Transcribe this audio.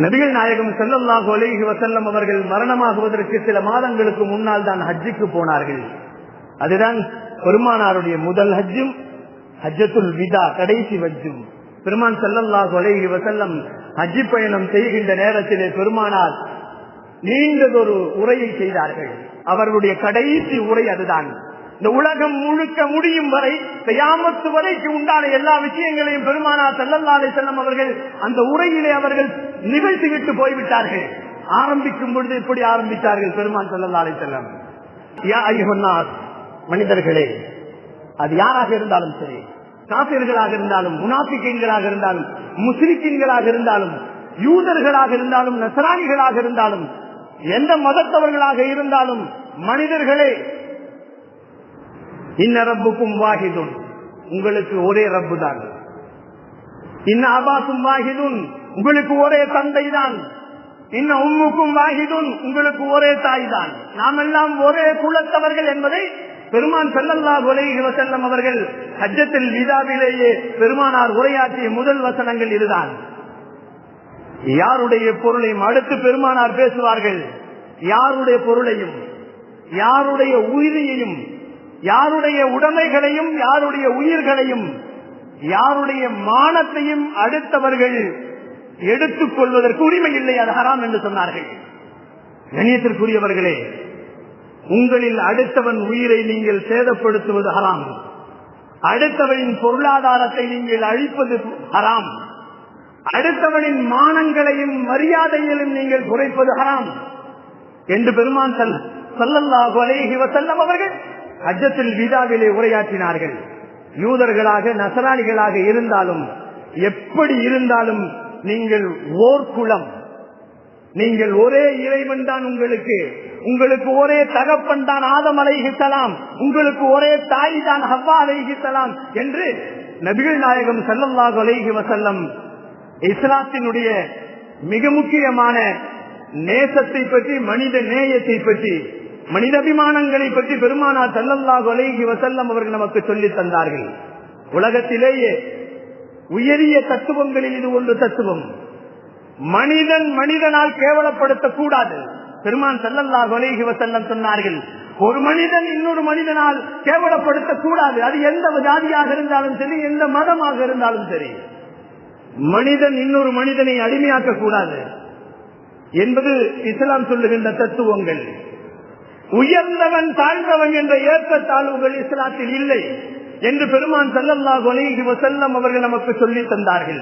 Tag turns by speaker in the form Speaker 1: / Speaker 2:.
Speaker 1: நபிகள் நாயகம் ஸல்லல்லாஹு அலைஹி வஸல்லம் அவர்கள் மரணமாகுவதற்கு சில மாதங்களுக்கு முன்னால் தான் ஹஜ்ஜுக்கு போனார்கள். அதுதான் பெருமானாருடைய முதல் ஹஜ்ஜும் ஹஜ்ஜத்துல் விதா, கடைசி ஹஜ்ஜும். பெருமான் ஸல்லல்லாஹு அலைஹி வஸல்லம் ஹஜ்ஜி பயணம் செய்கின்ற நேரத்திலே பெருமானார் நீண்டதொரு உரையை செய்தார்கள். அவர்களுடைய கடைசி உரை அதுதான். இந்த உலகம் முழுக்க முடியும் வரை, கியாமத் வரைக்கும் உண்டான எல்லா விஷயங்களையும் பெருமானார் ஸல்லல்லாஹு அலைஹி வஸல்லம் அவர்கள் அந்த உரையிலே அவர்கள் நிகழ்த்திவிட்டு போய்விட்டார்கள். ஆரம்பிக்கும் பொழுது இப்படி ஆரம்பித்தார்கள் பெருமான் ஸல்லல்லாஹு அலைஹி வஸல்லம், யா அய்யுஹன் நாஸ், மனிதர்களே, அது யாராக இருந்தாலும் சரி, காபிர்களாக இருந்தாலும், முனாஃபிகீன்களாக இருந்தாலும், முஸ்லிக்கீன்களாக இருந்தாலும், யூதர்களாக இருந்தாலும், நஸ்ரானிகளாக இருந்தாலும், எந்த மதத்தவர்களாக இருந்தாலும், மனிதர்களே, இன்ன ரப்புக்கும் வாஹிதுன், உங்களுக்கு ஒரே ரப்பு தான். இன்ன அபாக்கும் வாஹிதுன், உங்களுக்கு ஒரே தந்தை தான். இன்ன உம்முக்கும் வாஹிதுன், உங்களுக்கு ஒரே தாய் தான். நாம் எல்லாம் ஒரே குலத்தவர்கள் என்பதை பெருமான் ஸல்லல்லாஹு அலைஹி வஸல்லம் அவர்கள் ஹஜ்ஜத்துல் விதாவிலேயே பெருமானார் உரையாற்றிய முதல் வசனங்கள் இதுதான். யாருடைய பொருளையும் அடுத்து பெருமானார் பேசுவார்கள். யாருடைய பொருளையும், யாருடைய உயிரையும், யாருடைய உடைமைகளையும், யாருடைய உயிர்களையும், யாருடைய மானத்தையும் அடுத்தவர்கள் எடுத்துக் கொள்வதற்கு உரிமை இல்லை, அது ஹராம் என்று சொன்னார்கள். கண்ணியத்திற்குரியவர்களே, உங்களில் அடுத்தவன் உயிரை நீங்கள் சேதப்படுத்துவது ஹராம். அடுத்தவனின் பொருளாதாரத்தை நீங்கள் அழிப்பது ஹராம். அடுத்தவனின் மானங்களையும் மரியாதையிலும் நீங்கள் குறைப்பது ஹராம் என்று பெருமான் ஸல்லல்லாஹு அலைஹி வஸல்லம் அவர்கள் ஹஜ்ஜத்துல் விதாவிலே உரையாற்றினார்கள். யூதர்களாக நஸ்ரானிகளாக இருந்தாலும், எப்படி இருந்தாலும், நீங்கள் ஓர் குலம், நீங்கள் ஒரே இறைவன் தான். உங்களுக்கு ஒரே தகப்பன் தான் ஆதம் அலைஹிஸ்ஸலாம், உங்களுக்கு ஒரே தாய் தான் ஹவ்வா அலைஹிஸ்ஸலாம் என்று நபிகள் நாயகம் ஸல்லல்லாஹு அலைஹி வஸல்லம் இஸ்லாத்தினுடைய மிக முக்கியமான நேசத்தை பற்றி, மனித நேயத்தை பற்றி, மனிதாபிமானங்களை பற்றி பெருமானார் ஸல்லல்லாஹு அலைஹி வஸல்லம் அவர்கள் நமக்கு சொல்லித் தந்தார்கள். உலகத்திலேயே உயரிய தத்துவங்களில் இது ஒன்று தத்துவம். மனிதன் மனிதனால் கேவலப்படுத்தக்கூடாது. பெருமான் ஸல்லல்லாஹு அலைஹி வஸல்லம் சொன்னார்கள், ஒரு மனிதன் இன்னொரு மனிதனால் கேவலப்படுத்தக்கூடாது. அது எந்த ஜாதியாக இருந்தாலும் சரி, எந்த மதமாக இருந்தாலும் சரி. மனிதன் இன்னொரு மனிதனை அடிமையாக்க கூடாது என்பது இஸ்லாம் சொல்லுகின்ற தத்துவங்கள். உயர்ந்தவன் தாழ்ந்தவன் என்ற ஏற்றத்தாழ்வுகள் இஸ்லாத்தில் இல்லை என்று பெருமான் ஸல்லல்லாஹு அலைஹி வஸல்லம் அவர்கள் நமக்கு சொல்லி தந்தார்கள்.